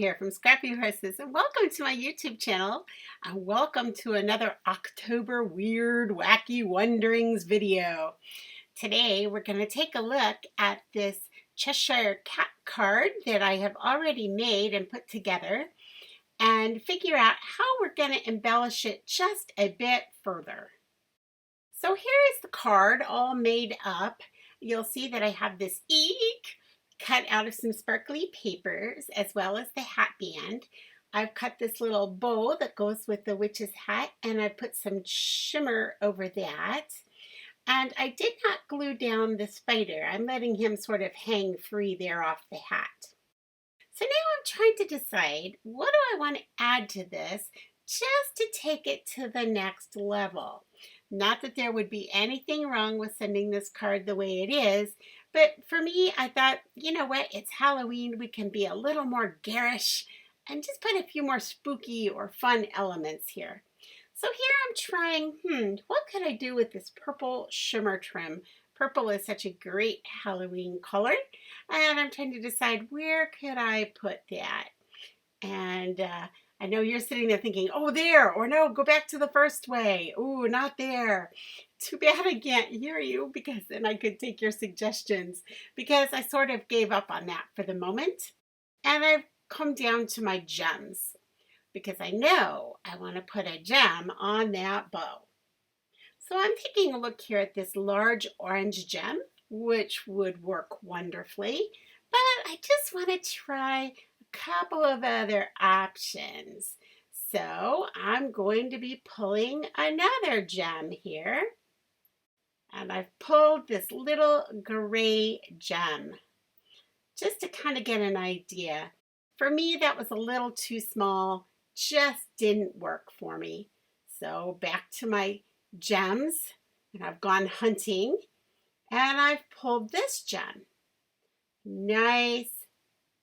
here from Scrappy Horses, and welcome to my YouTube channel, and welcome to another October Weird Wacky Wonderings video. Today we're going to take a look at this Cheshire Cat card that I have already made and put together and figure out how we're going to embellish it just a bit further. So here is the card all made up. You'll see that I have this eek cut out of some sparkly papers, as well as the hat band. I've cut this little bow that goes with the witch's hat, and I put some shimmer over that. And I did not glue down the spider. I'm letting him sort of hang free there off the hat. So now I'm trying to decide, what do I want to add to this just to take it to the next level? Not that there would be anything wrong with sending this card the way it is, but for me, I thought, you know what, it's Halloween, we can be a little more garish and just put a few more spooky or fun elements here. So here I'm trying, what could I do with this purple shimmer trim? Purple is such a great Halloween color, and I'm trying to decide where could I put that. And I know you're sitting there thinking, oh, there, or no, go back to the first way. Oh, not there. Too bad I can't hear you, because then I could take your suggestions, because I sort of gave up on that for the moment. And I've come down to my gems, because I know I want to put a gem on that bow. So I'm taking a look here at this large orange gem, which would work wonderfully, but I just want to try couple of other options. So I'm going to be pulling another gem here. And I've pulled this little gray gem just to kind of get an idea. For me, that was a little too small, just didn't work for me. So back to my gems, and I've gone hunting, and I've pulled this gem. Nice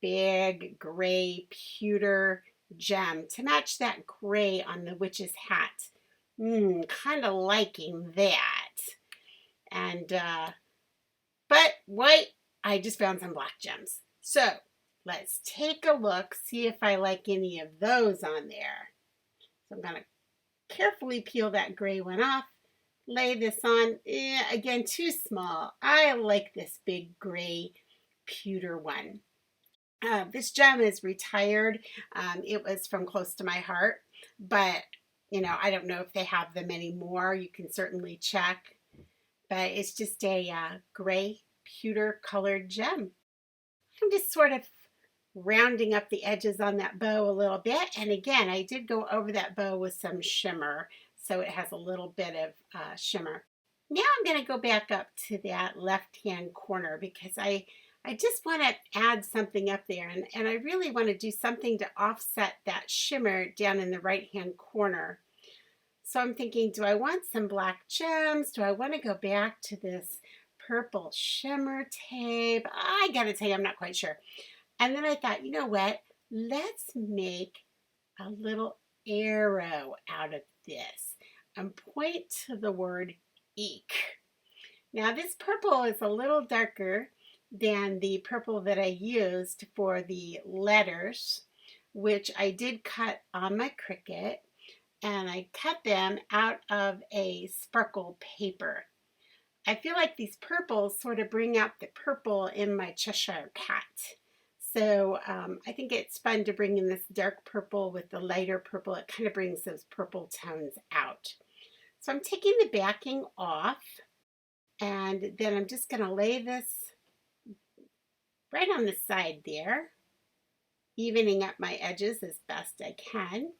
big gray pewter gem to match that gray on the witch's hat. Kind of liking that. And but white, I just found some black gems. So let's take a look, see if I like any of those on there. So I'm going to carefully peel that gray one off, lay this on. Again, too small. I like this big gray pewter one. This gem is retired. It was from close to my heart, but you know, I don't know if they have them anymore. You can certainly check, but it's just a gray pewter colored gem. I'm just sort of rounding up the edges on that bow a little bit, and again, I did go over that bow with some shimmer, so it has a little bit of shimmer. Now I'm going to go back up to that left-hand corner, because I just want to add something up there, and I really want to do something to offset that shimmer down in the right-hand corner. So I'm thinking, do I want some black gems? Do I want to go back to this purple shimmer tape? I gotta tell you, I'm not quite sure. And then I thought, you know what? Let's make a little arrow out of this and point to the word eek. Now this purple is a little darker than the purple that I used for the letters, which I did cut on my Cricut, and I cut them out of a sparkle paper. I feel like these purples sort of bring out the purple in my Cheshire Cat. So I think it's fun to bring in this dark purple with the lighter purple. It kind of brings those purple tones out. So I'm taking the backing off, and then I'm just going to lay this right on the side there, evening up my edges as best I can.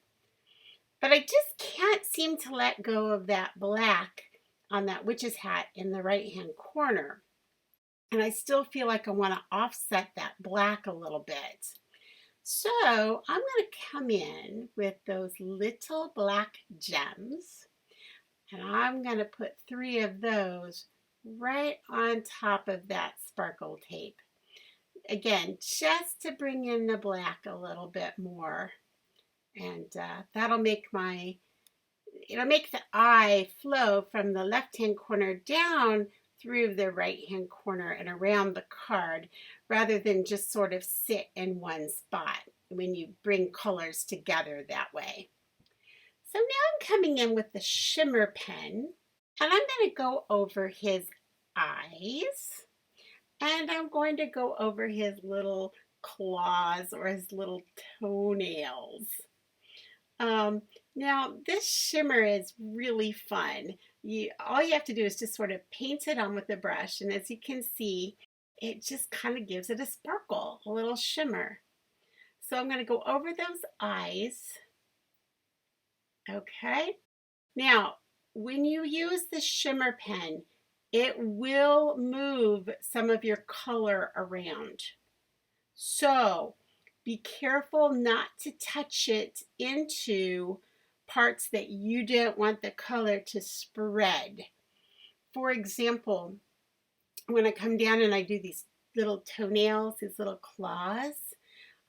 But I just can't seem to let go of that black on that witch's hat in the right-hand corner. And I still feel like I want to offset that black a little bit. So I'm going to come in with those little black gems, and I'm going to put 3 of those right on top of that sparkle tape. Again, just to bring in the black a little bit more. And that'll make it'll make the eye flow from the left-hand corner down through the right-hand corner and around the card, rather than just sort of sit in one spot, when you bring colors together that way. So now I'm coming in with the shimmer pen, and I'm going to go over his eyes, and I'm going to go over his little claws or his little toenails. Now this shimmer is really fun. All you have to do is just sort of paint it on with the brush, and as you can see, it just kind of gives it a sparkle, a little shimmer. So I'm going to go over those eyes. Okay. Now, when you use the shimmer pen, it will move some of your color around. So be careful not to touch it into parts that you don't want the color to spread. For example, when I come down and I do these little toenails, these little claws,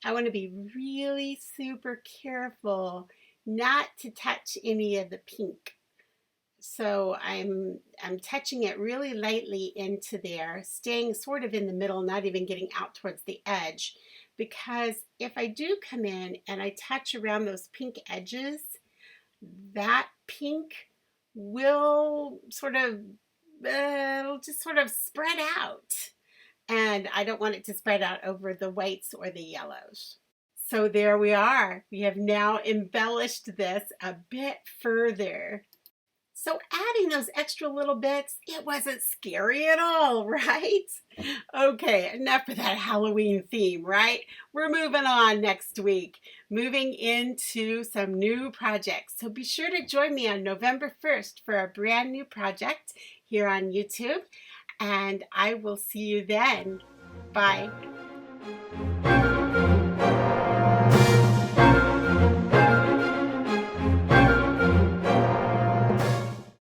I want to be really super careful not to touch any of the pink. So I'm touching it really lightly into there, staying sort of in the middle, not even getting out towards the edge, because if I do come in and I touch around those pink edges, that pink will it'll just sort of spread out. And I don't want it to spread out over the whites or the yellows. So there we are. We have now embellished this a bit further. So adding those extra little bits, it wasn't scary at all, right? Okay, enough of that Halloween theme, right? We're moving on next week, moving into some new projects. So be sure to join me on November 1st for a brand new project here on YouTube, and I will see you then. Bye.